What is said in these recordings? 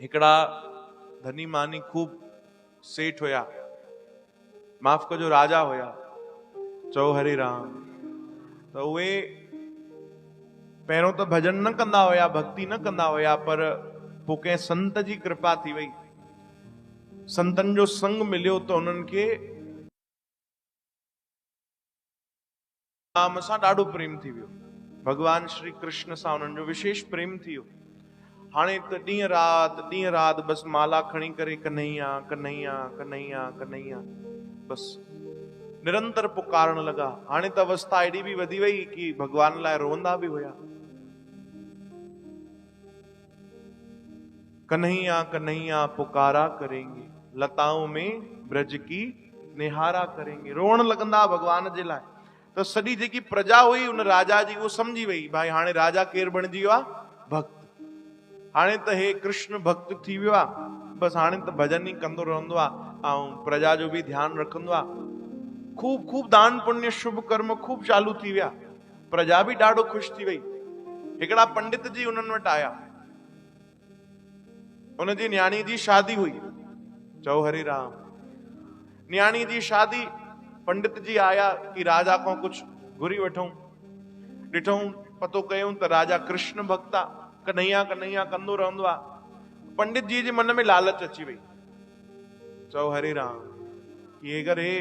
हिकड़ा धनी मानी खूब सेठ होया, माफ कजो राजा होया, चओ हरे राम। तो उहे पहिरों तो भजन न कंदा होया, भक्ति न कंदा होया, पर पोइ कंहिं संत जी कृपा थी वई, संतन जो संग मिलियो तो उन्हनि खे राम सां ॾाढो प्रेम थी वियो, भगवान श्री कृष्ण सां उन्हनि जो विशेष प्रेम थी वियो। हाणे त ॾींहं राति बस माला खणी करे कन्हैया कन्हैया कन्हैया कन्हैया बस निरंतर पुकारण लगा। हाणे त अवस्था एडी भी वधी वई कि भगवान लाइ रोंदा भी हुया। कन्हैया कन्हैया पुकारा करेंगे, लताओं में ब्रज की निहारा करेंगे, रोण लगंदा भगवान जे लाइ। तो सॼी जेकी प्रजा हुई उन राजा जी वो समझी वई, भाई हाणे राजा केर बणजी वियो आहे, भक्त। हाणे त हे कृष्ण भक्त थी वियो आहे, बस हाणे त भजन ही कंदो रहंदो आहे ऐं प्रजा जो भी ध्यान रखंदो आहे। खूब खूब दान पुण्य शुभ कर्म खूब चालू थी विया, प्रजा भी ॾाढो खुश थी वई। हिकड़ा पंडित जी उन्हनि वटि आया, उनजी न्याणी जी शादी हुई, चओ हरे राम। न्याणी जी शादी, पंडित जी आया कि राजा को कुछ घुरी वठूं, ॾिठूं पतो कयूं त राजा कृष्ण भक्त आहे, कन्हैया कन्हैया कंदो रहंदो आहे। पंडित जी जे मन में लालच अची वई, चओ हरे राम, कि अगर हे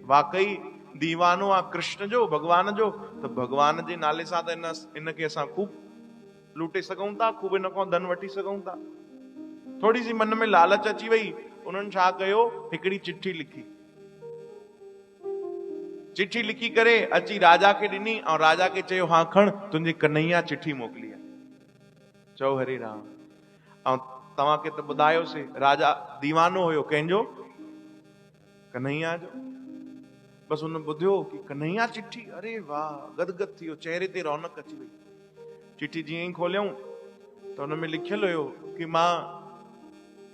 वाकई दीवानो आहे कृष्ण जो, भगवान जो, तो भगवान जे नाले सां त इनखे असां खूब लूटे सघूं था, खूब इन खां धन वठी सघूं था। थोड़ी सी मन में लालच अची वई, उन्हनि छा कयो, हिकिड़ी चिट्ठी लिखी, चिट्ठी लिखी करे अची राजा के ॾिनी ऐं राजा के चयो, हाँ खण, तुंहिंजी कन्हैया चिट्ठी मोकिली आहे, चओ हरे राम। ऐं तव्हांखे त ॿुधायोसीं, राजा दीवानो हुयो कंहिंजो, कन्हैया जो। बस हुन ॿुधियो कि कन्हैया चिट्ठी, अरे वाह, गदगद थी वियो, चेहरे ते रौनक अची वई। चिट्ठी जीअं ई खोलियऊं त हुन में लिखियल हुयो कि मां,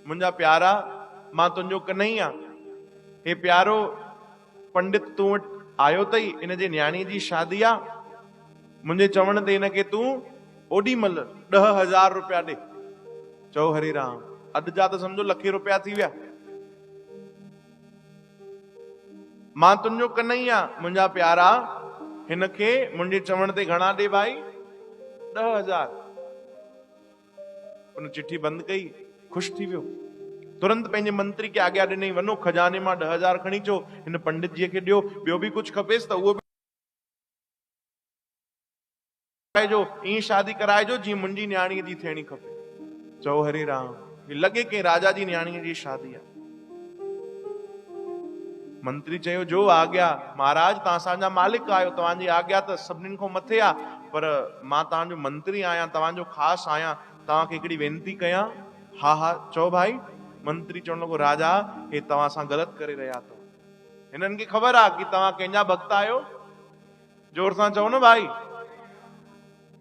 मुंहिंजा प्यारा, मां तुंहिंजो कन्हैया, हे प्यारो पंडित तूं वटि आयो अथई, इन जे न्याणी जी शादी आहे, मुंहिंजे चवण ते इनखे तूं ओॾी महिल 10,000 रुपया ॾे, चओ हरे राम। अॼु जा त सम्झो लखे रुपया थी विया। मां तुंहिंजो कन्हैया, मुंहिंजा प्यारा, हिनखे मुंहिंजे चवण ते घणा ॾे भाई, 10,000। उन चिट्ठी बंदि कई, ख़ुशि थी वियो, तुरंत पंहिंजे मंत्री खे आज्ञा ॾिनई, वञो खजाने मां 10,000 खणी अचो, हिन पंडित जीअ खे ॾियो, ॿियो बि कुझु खपेसि त उहो जो ईअं शादी कराइजो जीअं मुंहिंजी न्याणीअ जी थियणी खपे, चओ हरे राम। लॻे कि राजा जी न्याणीअ जी शादी आहे। मंत्री चयो, जो आज्ञा महाराज, तव्हां असांजा मालिक आहियो, तव्हांजी आज्ञा त सभिनीनि खां मथे आहे, पर मां तव्हांजो मंत्री आहियां, तव्हांजो ख़ासि आहियां, तव्हांखे हिकिड़ी वेनती कयां। हा हा चओ भाई। मंत्री चवण लॻो, राजा हे तव्हां सां ग़लति करे रहिया अथव, हिननि खे ख़बर आहे कि तव्हां कंहिंजा भक्त आहियो, जोर सां चओ न भाई,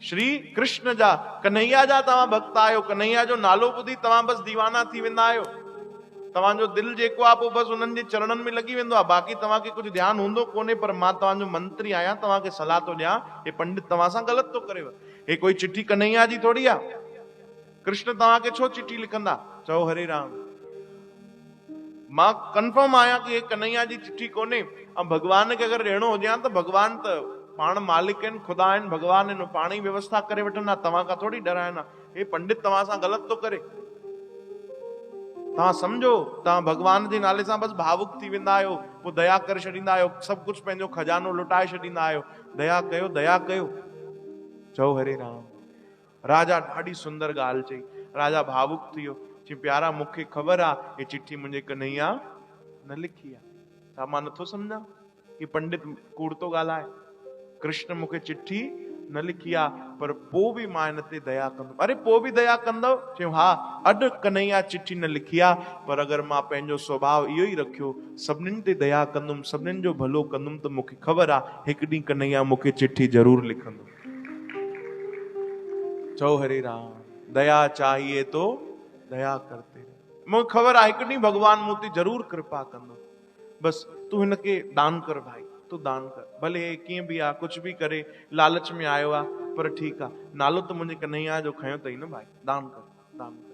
श्री कृष्ण जा, कन्हैया जा तव्हां भक्त आहियो, कन्हैया जो नालो ॿुधी तव्हां बस दीवाना थी वेंदा आहियो, तव्हांजो दिल जेको आहे पोइ बस उन्हनि जे चरणनि में लॻी वेंदो आहे, बाक़ी तव्हांखे कुझु ध्यानु हूंदो कोन्हे। पर मां तव्हांजो मंत्री आहियां, तव्हांखे सलाह थो ॾियां, हे पंडित तव्हां सां ग़लति थो करेव, हे कोई चिट्ठी कन्हैया जी थोड़ी आहे, कृष्ण तव्हांखे छो चिट्ठी लिखंदा, चओ हरे राम। मां कंफर्म आहियां कि हे कन्हैया जी चिट्ठी कोन्हे, ऐं भगवान खे अगरि ॾियणो हुजे त भगवान त पाण मालिक आहिनि, ख़ुदा आहिनि, भगवान आहिनि, पाण ई व्यवस्था करे वठंदा, तव्हां खां थोड़ी डराइना। हे पंडित तव्हां सां ग़लति थो करे, तव्हां सम्झो, तव्हां भगवान जे नाले सां बस भावुक थी वेंदा आहियो, पोइ दया करे छॾींदा आहियो, सभु कुझु पंहिंजो खजानो लुटाए छॾींदा आहियो, दया कयो, दया कयो, चओ हरे राम। राजा ॾाढी सुंदर ॻाल्हि चई, राजा भावुक थी वियो, चई प्यारा मूंखे ख़बर आहे हे चिट्ठी मुंहिंजे कन्हैया न लिखी आहे, छा मां नथो सम्झां कि पंडित कूड़ थो ॻाल्हाए, कृष्ण मूंखे चिट्ठी न लिखी आहे, पर पोइ बि मां हिन ते दया कंदुमि। अरे पोइ बि दया कंदव, चयो हा, अॼु कन्हैया चिट्ठी न लिखी आहे, पर अगरि मां पंहिंजो स्वभाव इहो ई रखियो, सभिनीनि ते दया कंदुमि, सभिनीनि जो भलो कंदुमि, त मूंखे ख़बर आहे हिकु ॾींहुं कन्हैया मूंखे चिट्ठी ज़रूर लिखंदो, चओ हरे राम। दया चाहिए तो दया करते रहे, मूंखे ख़बर आहे हिकु ॾींहुं भगवान मूं ते ज़रूर कृपा कंदो, बस तूं हिनखे दान कर भाई, तूं दान कर, भले कीअं बि आहे, कुझु बि करे, लालच में आयो आहे, पर ठीकु आहे, नालो त मुंहिंजे कन्हैया जो खयो अथई न भाई, दान कर, दान कर।